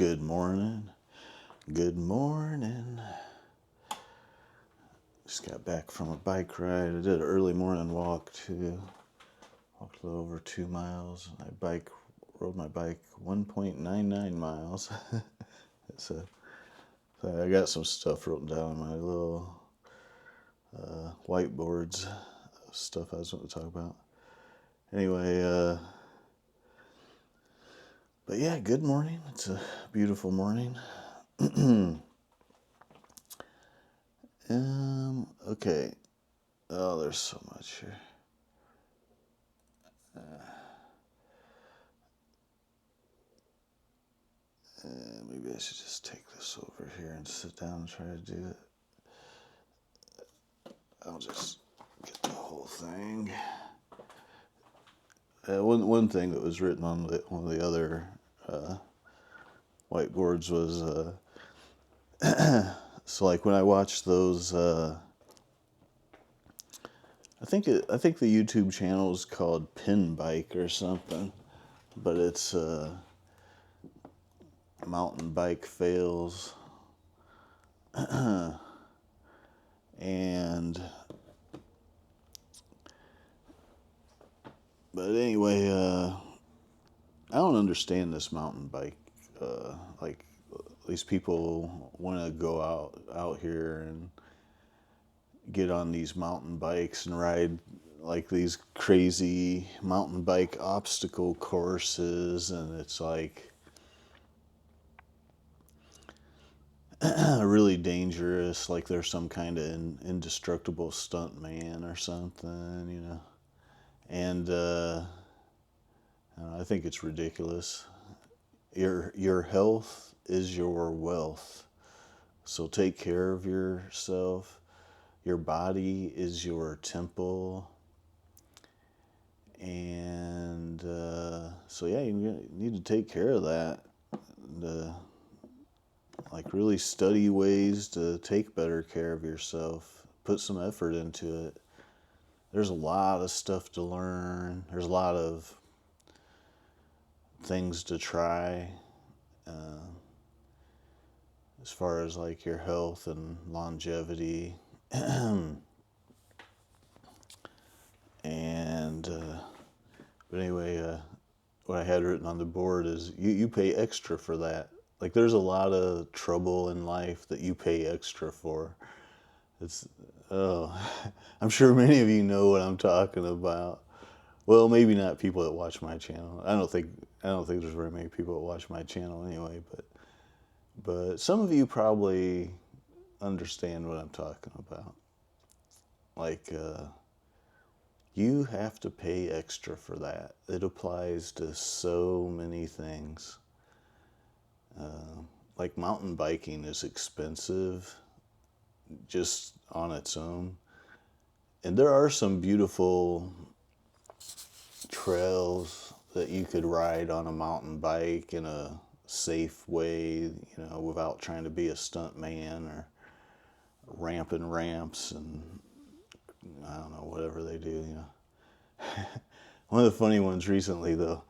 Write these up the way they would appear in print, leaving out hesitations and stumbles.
Good morning. Good morning. Just got back from a bike ride. I did an early morning walk too. Walked a little over 2 miles. Rode my bike 1.99 miles. so, so I got some stuff written down on my little whiteboards, stuff I was going to talk about. Anyway, but yeah, good morning. It's a beautiful morning. Okay. Oh, there's so much here. Maybe I should just take this over here and sit down and try to do it. I'll just get the whole thing. One thing that was written on one of the other whiteboards was so like when I watch those, I think the YouTube channel is called Pin Bike or something, but it's mountain bike fails. But anyway, I don't understand this mountain bike. Like these people want to go out here and get on these mountain bikes and ride like these crazy mountain bike obstacle courses, and it's like really dangerous. Like they're some kind of indestructible stunt man or something, And I think it's ridiculous. Your health is your wealth. So take care of yourself. Your body is your temple. And so yeah, you need to take care of that. And, like really study ways to take better care of yourself. Put some effort into it. There's a lot of stuff to learn. There's a lot of things to try as far as like your health and longevity. And but anyway, what I had written on the board is you pay extra for that. Like there's a lot of trouble in life that you pay extra for. It's I'm sure many of you know what I'm talking about. Well, maybe not people that watch my channel. I don't think there's very many people that watch my channel anyway, but some of you probably understand what I'm talking about. Like you have to pay extra for that. It applies to so many things. Like mountain biking is expensive just on its own. And there are some beautiful trails that you could ride on a mountain bike in a safe way, without trying to be a stunt man or ramping ramps and I don't know, whatever they do, One of the funny ones recently, though,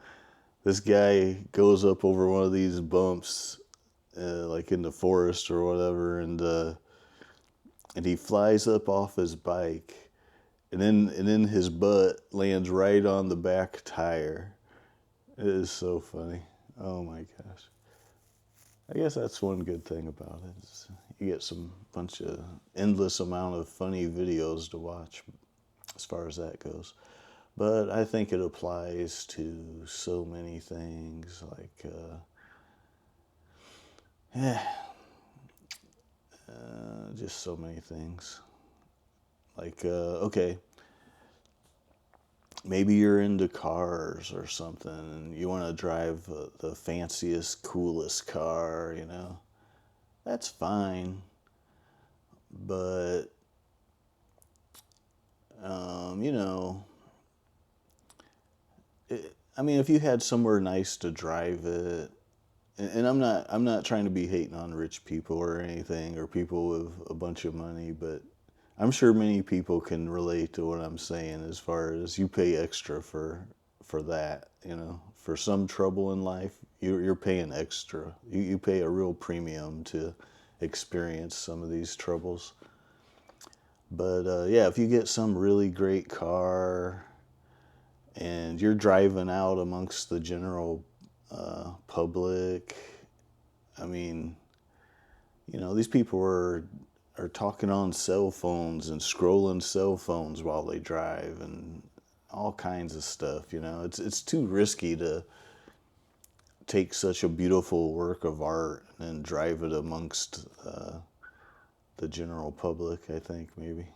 this guy goes up over one of these bumps, like in the forest or whatever, and he flies up off his bike, and then his butt lands right on the back tire. It is so funny. Oh my gosh. I guess that's one good thing about it. Is you get some bunch of endless amount of funny videos to watch as far as that goes. But I think it applies to so many things, like just so many things. Like, okay, maybe you're into cars or something and you want to drive the fanciest, coolest car, That's fine. But, if you had somewhere nice to drive it, and I'm not trying to be hating on rich people or anything, or people with a bunch of money, but I'm sure many people can relate to what I'm saying as far as you pay extra for that, for some trouble in life, you're paying extra. You pay a real premium to experience some of these troubles. But yeah, if you get some really great car and you're driving out amongst the general public, I mean, these people are talking on cell phones and scrolling cell phones while they drive and all kinds of stuff. It's too risky to take such a beautiful work of art and drive it amongst the general public, I think, maybe.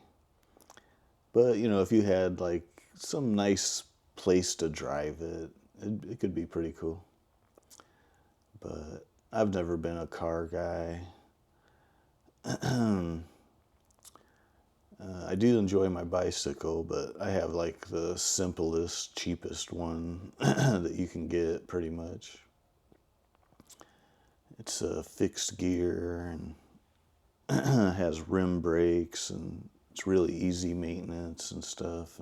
But, if you had like some nice place to drive it could be pretty cool. But I've never been a car guy. I do enjoy my bicycle, but I have like the simplest, cheapest one that you can get pretty much. It's a fixed gear and has rim brakes, and it's really easy maintenance and stuff.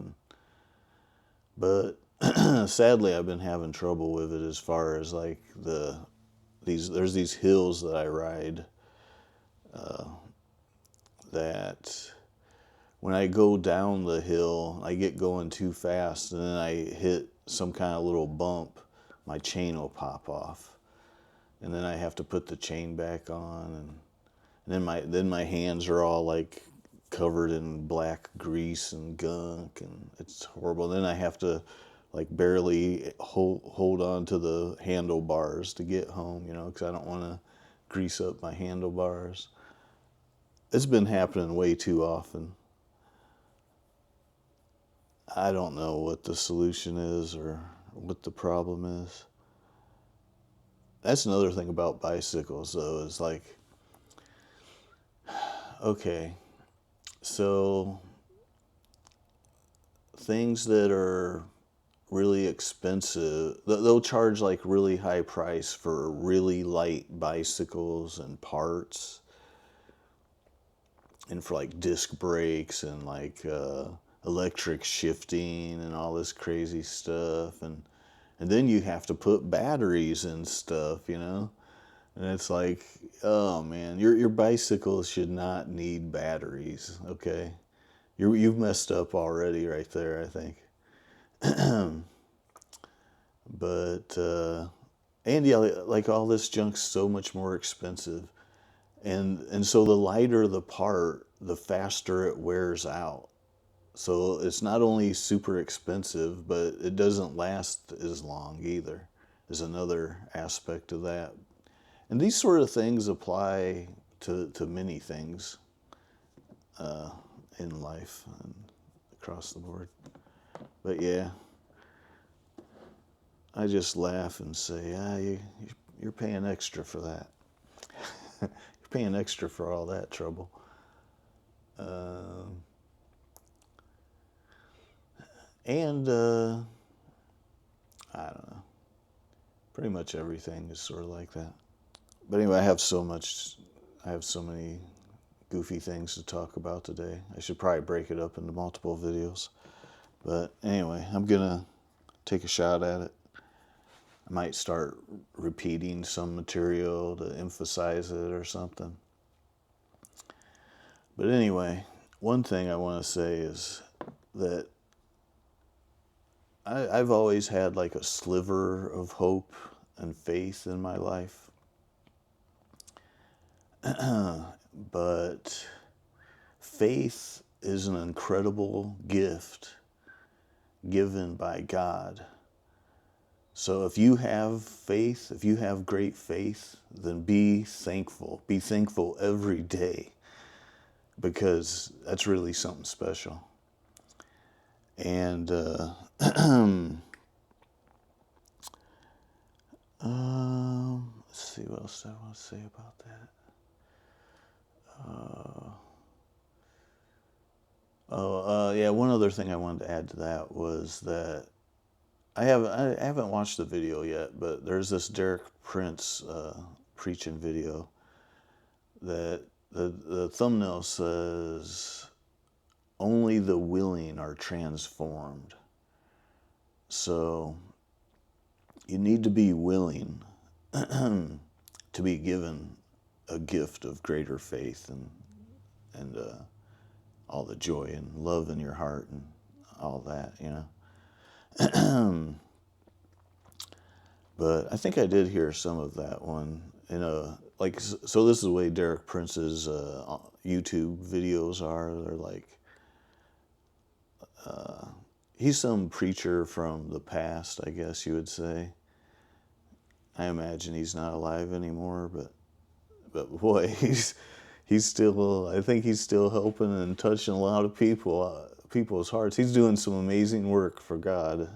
But sadly, I've been having trouble with it as far as like there's these hills that I ride that when I go down the hill, I get going too fast, and then I hit some kind of little bump, my chain will pop off, and then I have to put the chain back on, and then my hands are all like covered in black grease and gunk, and it's horrible. Then I have to like barely hold on to the handlebars to get home, because I don't want to grease up my handlebars. It's been happening way too often. I don't know what the solution is or what the problem is. That's another thing about bicycles, though, is like, okay, so things that are really expensive, they'll charge like really high price for really light bicycles and parts, and for like disc brakes and like electric shifting and all this crazy stuff, and then you have to put batteries and stuff, and it's like, oh man, your bicycle should not need batteries. Okay, you've messed up already right there, I think. But and yeah, like all this junk's so much more expensive, and so the lighter the part, the faster it wears out. So it's not only super expensive, but it doesn't last as long either. Is another aspect of that. And these sort of things apply to many things in life and across the board. But yeah, I just laugh and say, you're paying extra for that. You're paying extra for all that trouble. And I don't know. Pretty much everything is sort of like that. But anyway, I have so many goofy things to talk about today. I should probably break it up into multiple videos. But anyway, I'm gonna take a shot at it. I might start repeating some material to emphasize it or something. But anyway, one thing I want to say is that I've always had like a sliver of hope and faith in my life. But faith is an incredible gift given by God. So if you have faith, if you have great faith, then be thankful. Be thankful every day, because that's really something special. And let's see what else I want to say about that. Yeah, one other thing I wanted to add to that was that I haven't watched the video yet, but there's this Derek Prince preaching video that the thumbnail says, "Only the willing are transformed." So you need to be willing to be given a gift of greater faith and all the joy and love in your heart and all that, you know. But I think I did hear some of that one in a like. So this is the way Derek Prince's YouTube videos are. They're like he's some preacher from the past, I guess you would say. I imagine he's not alive anymore, but boy, he's still. I think he's still helping and touching a lot of people's hearts. He's doing some amazing work for God,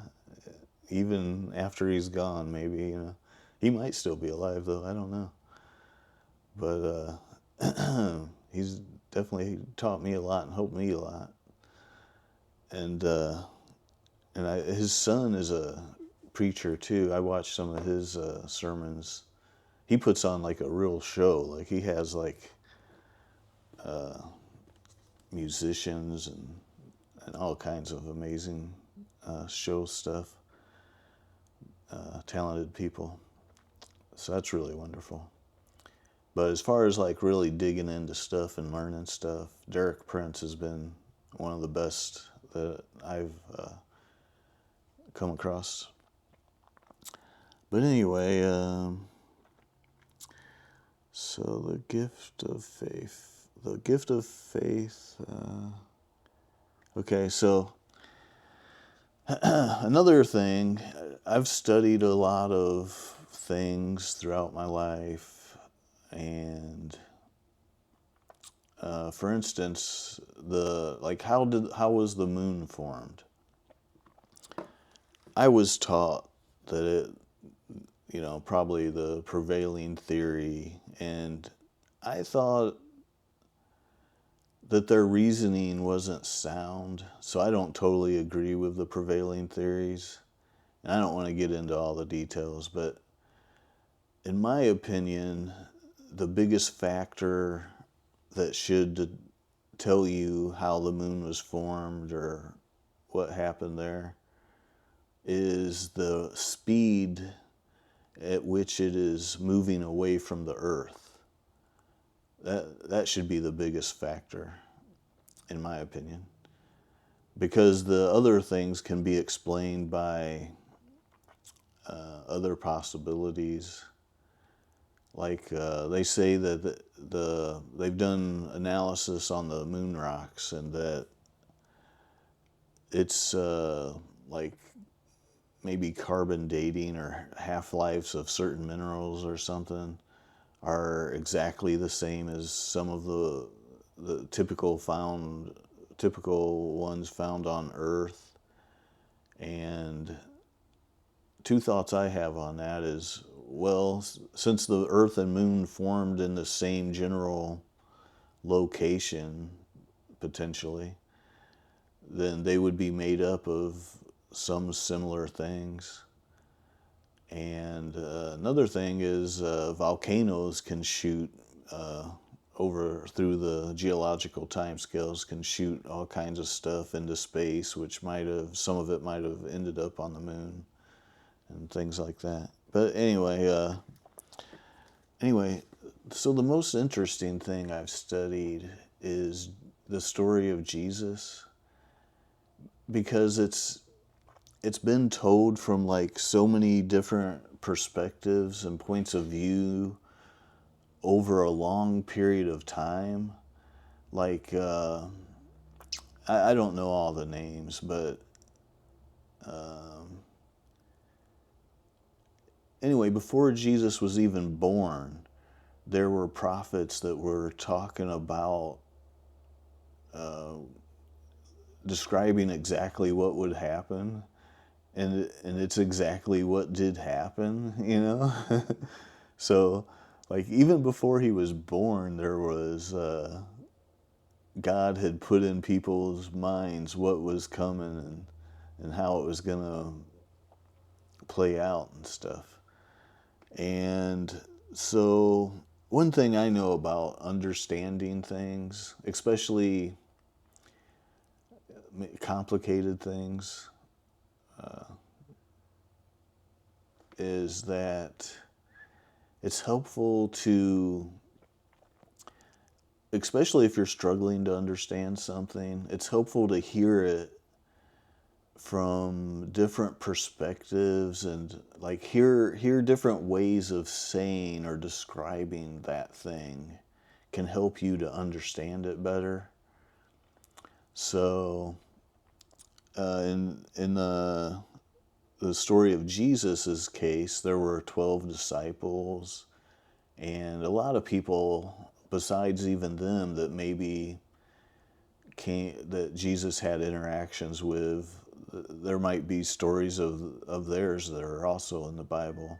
even after he's gone. Maybe, you know, he might still be alive though. I don't know, but he's definitely taught me a lot and helped me a lot. And his son is a preacher too. I watched some of his sermons. He puts on like a real show. Like he has like musicians and all kinds of amazing show stuff, talented people. So that's really wonderful. But as far as like really digging into stuff and learning stuff, Derek Prince has been one of the best that I've come across. But anyway, so the gift of faith. The gift of faith. Okay, so another thing, I've studied a lot of things throughout my life, and for instance, how was the moon formed? I was taught that it, you know, probably the prevailing theory, and I thought that their reasoning wasn't sound, so I don't totally agree with the prevailing theories. And I don't want to get into all the details, but in my opinion, the biggest factor that should tell you how the moon was formed or what happened there is the speed at which it is moving away from the earth. That should be the biggest factor, in my opinion, because the other things can be explained by other possibilities. Like they say that they've done analysis on the moon rocks, and that it's like maybe carbon dating or half-lives of certain minerals or something are exactly the same as some of the typical ones found on Earth. And two thoughts I have on that is, well, since the Earth and Moon formed in the same general location, potentially, then they would be made up of some similar things. And another thing is volcanoes can shoot over through the geological timescales, can shoot all kinds of stuff into space, which some of it might have ended up on the moon and things like that. But anyway, so the most interesting thing I've studied is the story of Jesus, because it's been told from like so many different perspectives and points of view over a long period of time. Like I don't know all the names, but anyway, before Jesus was even born, there were prophets that were talking about describing exactly what would happen, and it's exactly what did happen, you know. So like even before he was born, there was God had put in people's minds what was coming and how it was gonna play out and stuff. And so one thing I know about understanding things, especially complicated things, is that it's helpful to, especially if you're struggling to understand something, it's helpful to hear it from different perspectives and like hear different ways of saying or describing that thing can help you to understand it better. So in the story of Jesus's case, there were 12 disciples, and a lot of people besides even them that maybe that Jesus had interactions with. There might be stories of theirs that are also in the Bible.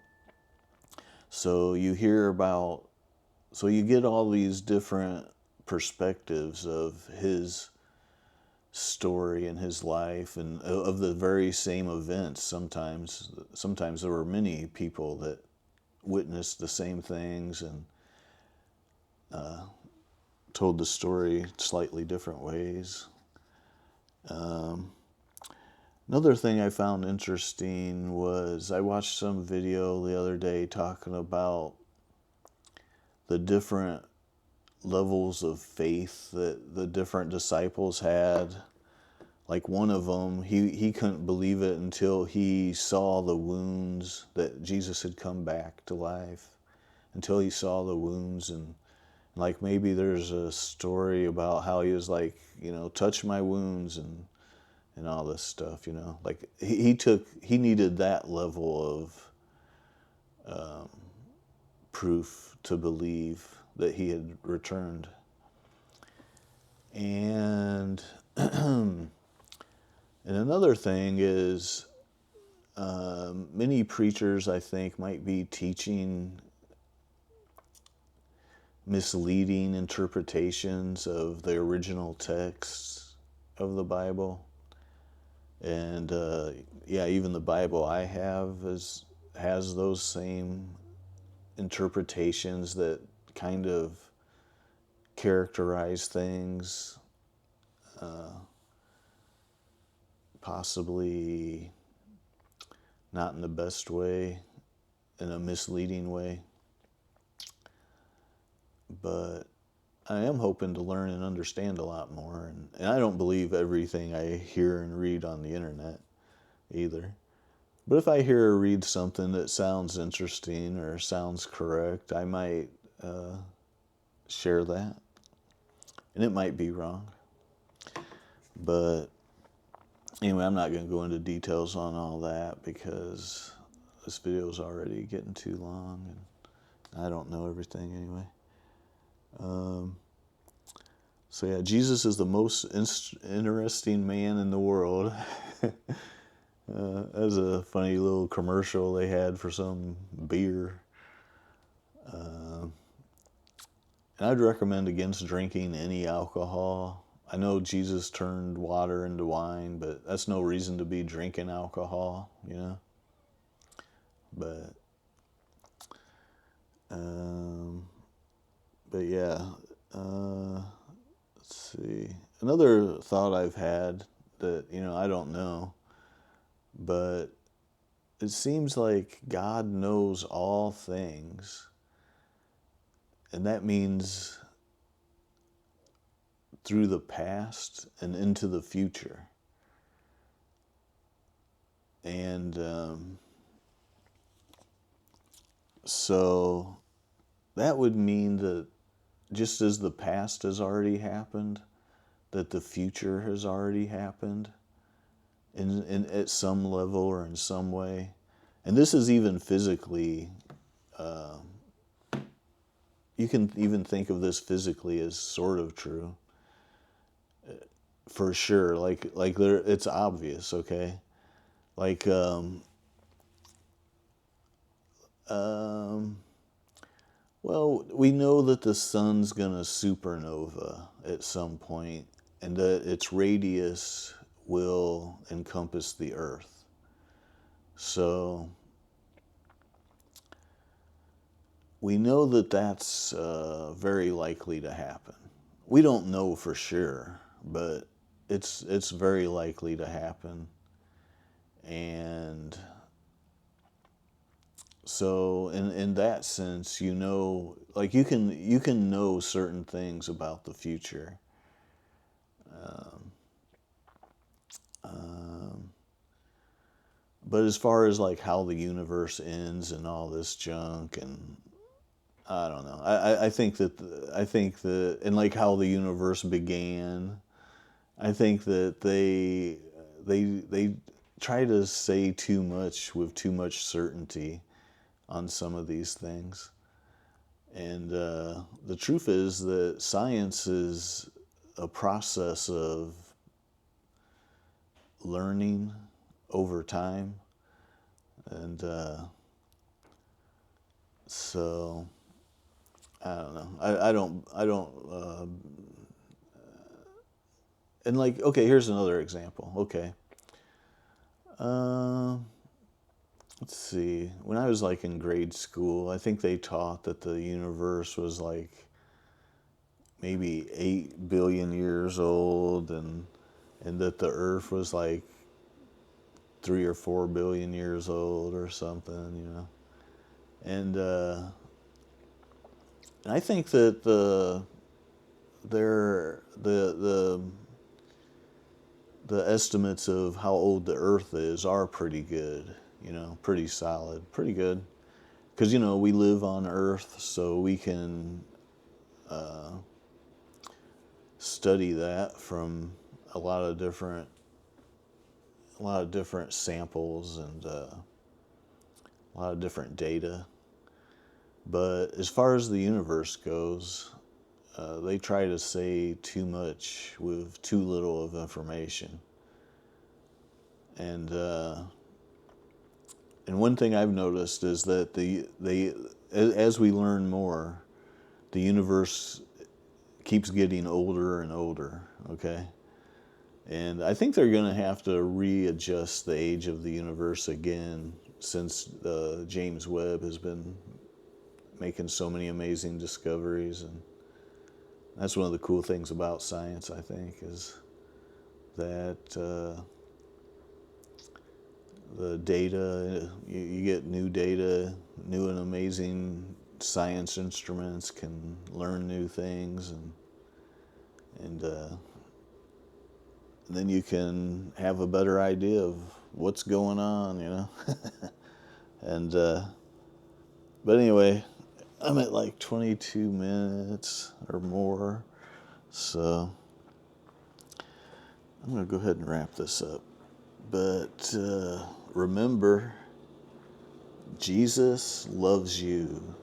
So you hear about, so you get all these different perspectives of his story and his life and of the very same events. Sometimes there were many people that witnessed the same things and told the story slightly different ways. Another thing I found interesting was I watched some video the other day talking about the different levels of faith that the different disciples had. Like one of them, he couldn't believe it until he saw the wounds that Jesus had come back to life, until he saw the wounds. And like maybe there's a story about how he was like, touch my wounds and all this stuff, like he needed that level of proof to believe that he had returned. And and another thing is many preachers, I think, might be teaching misleading interpretations of the original texts of the Bible. And even the Bible I have has those same interpretations that kind of characterize things possibly not in the best way, in a misleading way. But I am hoping to learn and understand a lot more. And I don't believe everything I hear and read on the internet either. But if I hear or read something that sounds interesting or sounds correct, I might share that. And it might be wrong. But anyway, I'm not going to go into details on all that because this video is already getting too long and I don't know everything anyway. So yeah, Jesus is the most interesting man in the world. That was a funny little commercial they had for some beer. And I'd recommend against drinking any alcohol. I know Jesus turned water into wine, but that's no reason to be drinking alcohol, But yeah, let's see. Another thought I've had that, I don't know, but it seems like God knows all things. And that means through the past and into the future. And so that would mean that just as the past has already happened, that the future has already happened in at some level or in some way. And this is even physically, you can even think of this physically as sort of true. For sure, like there, it's obvious, okay? Like, well, we know that the sun's gonna supernova at some point, and that its radius will encompass the Earth. So we know that that's very likely to happen. We don't know for sure, but it's very likely to happen. And So in that sense, like you can know certain things about the future. But as far as like how the universe ends and all this junk, and I don't know. I think that and like how the universe began, I think that they try to say too much with too much certainty on some of these things. And the truth is that science is a process of learning over time. And so I don't know. And like, okay, here's another example. Okay. Uh, let's see. When I was like in grade school, I think they taught that the universe was like maybe 8 billion years old, and that the earth was like 3 or 4 billion years old or something. And I think that they're the estimates of how old the earth is are pretty good, pretty solid, pretty good. Because, we live on earth, so we can study that from a lot of different samples, and a lot of different data. But as far as the universe goes, they try to say too much with too little of information. And one thing I've noticed is that as we learn more, the universe keeps getting older and older. Okay. And I think they're going to have to readjust the age of the universe again, since James Webb has been making so many amazing discoveries. And that's one of the cool things about science, I think, is that the data, you get new data, new and amazing science instruments can learn new things, and then you can have a better idea of what's going on. And but anyway, I'm at like 22 minutes or more, so I'm gonna go ahead and wrap this up. But remember, Jesus loves you.